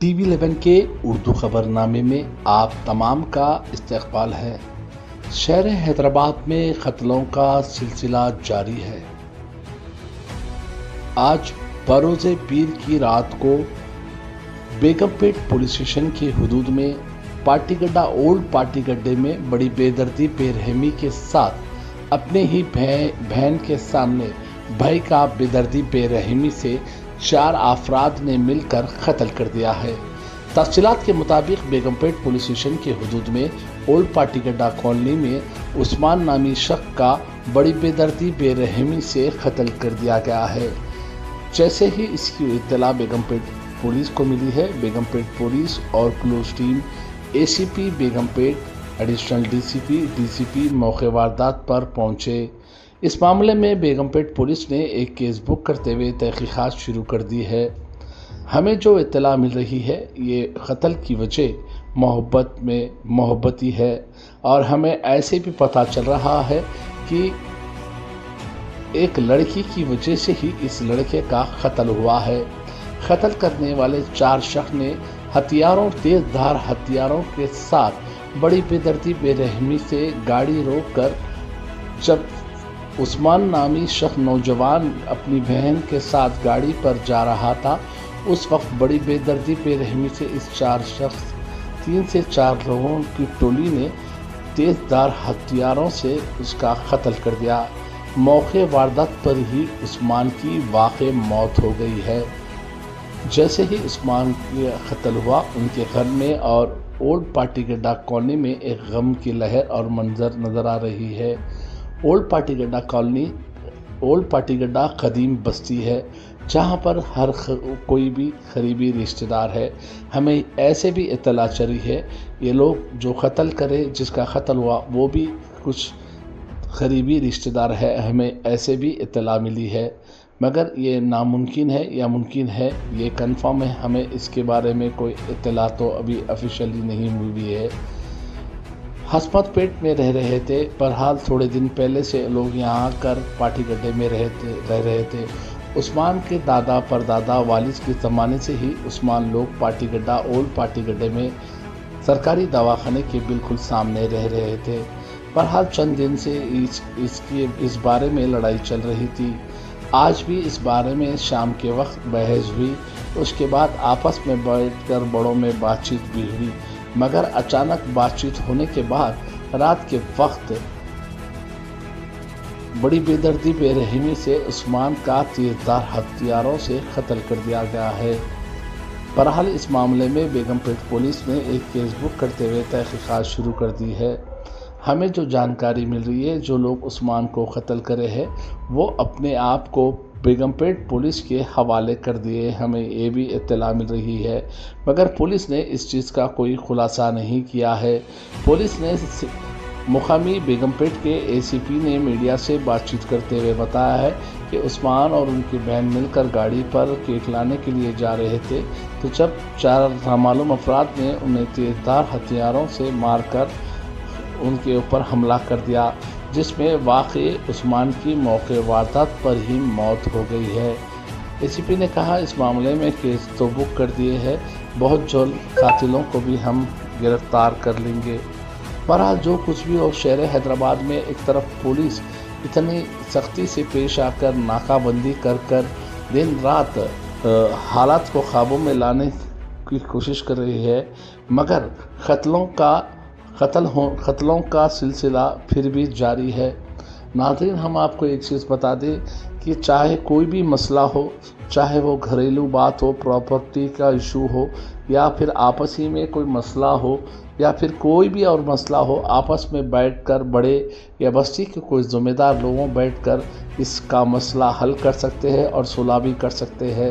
TV11 کے اردو خبرنامے میں آپ تمام کا استقبال ہے۔ شہر حیدرآباد میں قتلوں کا سلسلہ جاری ہے۔ آج بروز پیر کی رات کو بیگم پیٹ پولیس اسٹیشن کی حدود میں پارٹی گڈا اولڈ پارٹی گڈے میں بڑی بے دردی بے رحمی کے ساتھ اپنے ہی بہن کے سامنے بھائی کا بے دردی بے رحمی سے 4 افراد نے مل کر قتل کر دیا ہے۔ تفصیلات کے مطابق بیگم پیٹ پولیس اسٹیشن کے حدود میں اولڈ پارٹی گڈا کالونی میں عثمان نامی شخص کا بڑی بے دردی بے رحمی سے قتل کر دیا گیا ہے۔ جیسے ہی اس کی اطلاع بیگم پیٹ پولیس کو ملی ہے، بیگم پیٹ پولیس اور کلوز ٹیم ACP بیگم پیٹ، ایڈیشنل ڈی سی پی موقع واردات پر پہنچے۔ اس معاملے میں بیگم پیٹ پولیس نے ایک کیس بک کرتے ہوئے تحقیقات شروع کر دی ہے۔ ہمیں جو اطلاع مل رہی ہے یہ قتل کی وجہ محبتی ہے، اور ہمیں ایسے بھی پتہ چل رہا ہے کہ ایک لڑکی کی وجہ سے ہی اس لڑکے کا قتل ہوا ہے۔ قتل کرنے والے 4 شخص نے تیز دھار ہتھیاروں کے ساتھ بڑی بے دردی بے رحمی سے گاڑی روک کر، جب عثمان نامی شخص نوجوان اپنی بہن کے ساتھ گاڑی پر جا رہا تھا، اس وقت بڑی بے دردی بے رحمی سے اس 3 سے 4 لوگوں کی ٹولی نے تیز دھار ہتھیاروں سے اس کا قتل کر دیا۔ موقع واردات پر ہی عثمان کی واقع موت ہو گئی ہے۔ جیسے ہی عثمان کا قتل ہوا، ان کے گھر میں اور اولڈ پارٹی گڈا کالونی میں ایک غم کی لہر اور منظر نظر آ رہی ہے۔ اولڈ پارٹی گڈا کالونی پارٹی گڈا قدیم بستی ہے، جہاں پر ہر کوئی بھی قریبی رشتہ دار ہے۔ ہمیں ایسے بھی اطلاع چلی ہے یہ لوگ جو قتل کرے، جس کا قتل ہوا، وہ بھی کچھ قریبی رشتہ دار ہے، ہمیں ایسے بھی اطلاع ملی ہے، مگر یہ ناممکن ہے یا ممکن ہے یہ کنفرم ہے، ہمیں اس کے بارے میں کوئی اطلاع تو ابھی آفیشیلی نہیں ملی ہے۔ حسمت پیٹ میں رہ رہے تھے، بہرحال تھوڑے دن پہلے سے لوگ یہاں آ کر پارٹی گڈے میں رہ رہے تھے۔ عثمان کے دادا پردادا والد کے زمانے سے ہی عثمان لوگ پارٹی گڈا اولڈ پارٹی گڈے میں سرکاری دواخانے کے بالکل سامنے رہ رہے تھے۔ بہرحال چند دن سے اس بارے میں لڑائی چل رہی تھی۔ آج بھی اس بارے میں شام کے وقت بحث ہوئی، اس کے بعد آپس میں بیٹھ کر بڑوں میں بات چیت بھی ہوئی، مگر اچانک بات چیت ہونے کے بعد رات کے وقت بڑی بے دردی بے رحمی سے عثمان کا تیز دھار ہتھیاروں سے قتل کر دیا گیا ہے۔ بہرحال اس معاملے میں بیگم پیٹ پولیس نے ایک کیس بک کرتے ہوئے تحقیقات شروع کر دی ہے۔ ہمیں جو جانکاری مل رہی ہے، جو لوگ عثمان کو قتل کرے ہیں وہ اپنے آپ کو بیگم پیٹ پولیس کے حوالے کر دیے، ہمیں یہ بھی اطلاع مل رہی ہے، مگر پولیس نے اس چیز کا کوئی خلاصہ نہیں کیا ہے۔ پولیس نے مقامی بیگم پیٹ کے ACP نے میڈیا سے بات چیت کرتے ہوئے بتایا ہے کہ عثمان اور ان کی بہن مل کر گاڑی پر کیک لانے کے لیے جا رہے تھے، تو جب 4 نامعلوم افراد نے انہیں تیز دھار ہتھیاروں سے مار کر ان کے اوپر حملہ کر دیا، جس میں واقع عثمان کی موقع واردات پر ہی موت ہو گئی ہے۔ ACP نے کہا اس معاملے میں کیس تو بک کر دیے ہیں، بہت جلد قاتلوں کو بھی ہم گرفتار کر لیں گے۔ بہرحال جو کچھ بھی ہو، شہر حیدرآباد میں ایک طرف پولیس اتنی سختی سے پیش آ کر ناکہ بندی کر دن رات حالات کو قابو میں لانے کی کوشش کر رہی ہے، مگر قتلوں کا سلسلہ پھر بھی جاری ہے۔ ناظرین، ہم آپ کو ایک چیز بتا دیں کہ چاہے کوئی بھی مسئلہ ہو، چاہے وہ گھریلو بات ہو، پراپرٹی کا ایشو ہو، یا پھر آپسی میں کوئی مسئلہ ہو، یا پھر کوئی بھی اور مسئلہ ہو، آپس میں بیٹھ کر بڑے یا بستی کے کوئی ذمہ دار لوگوں بیٹھ کر اس کا مسئلہ حل کر سکتے ہیں اور صلح بھی کر سکتے ہیں،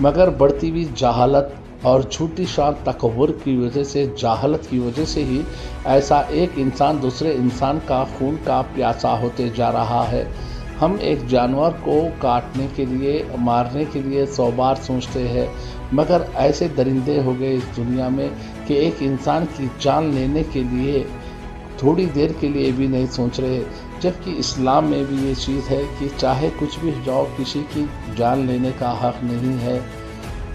مگر بڑھتی ہوئی جہالت اور جھوٹی شان تکبر کی وجہ سے، جہالت کی وجہ سے ہی ایسا ایک انسان دوسرے انسان کا خون کا پیاسا ہوتے جا رہا ہے۔ ہم ایک جانور کو کاٹنے کے لیے، مارنے کے لیے 100 بار سوچتے ہیں، مگر ایسے درندے ہو گئے اس دنیا میں کہ ایک انسان کی جان لینے کے لیے تھوڑی دیر کے لیے بھی نہیں سوچ رہے، جبکہ اسلام میں بھی یہ چیز ہے کہ چاہے کچھ بھی جاؤ، کسی کی جان لینے کا حق نہیں ہے۔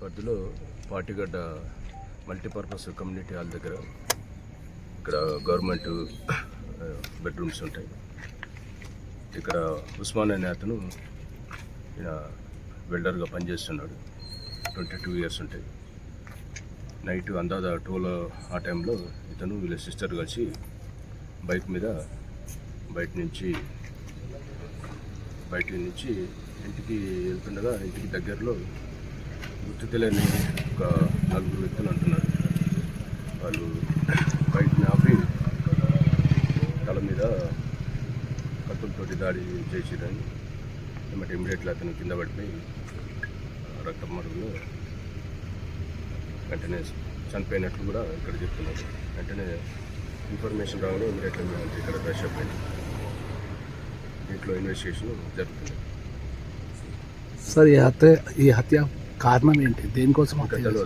పరిధిలో పాటిగడ్డ మల్టీపర్పస్ కమ్యూనిటీ హాల్ దగ్గర ఇక్కడ గవర్నమెంట్ బెడ్రూమ్స్ ఉంటాయి. ఇక్కడ ఉస్మాన్ అనే అతను ఈయన వెల్డర్గా పనిచేస్తున్నాడు. 22 ఇయర్స్ ఉంటాయి. నైట్ అందాజ 12 ఆ టైంలో ఇతను వీళ్ళ సిస్టర్ కలిసి బైక్ మీద బయట నుంచి ఇంటికి వెళ్తుండగా ఇంటికి దగ్గరలో గుర్తు తెలియని ఒక 4 వ్యక్తులు అంటున్నారు. వాళ్ళు బైక్ని ఆపి తల మీద కత్తులతోటి దాడి చేసిరని ఏమంటే ఇమ్మీడియట్లీ అతను కింద పడిపోయి రక్తం మరుగులో వెంటనే చనిపోయినట్లు కూడా ఇక్కడ చెప్తున్నారు. వెంటనే ఇన్ఫర్మేషన్ రాగానే ఇమ్మీడియట్లీ మేము ఇక్కడ రష్ అయిపోయింది. దీంట్లో ఇన్వెస్టిగేషన్ జరుగుతుంది. సార్ ఈ హత్య కారణం ఏంటి, దేనికోసం తెలియదు.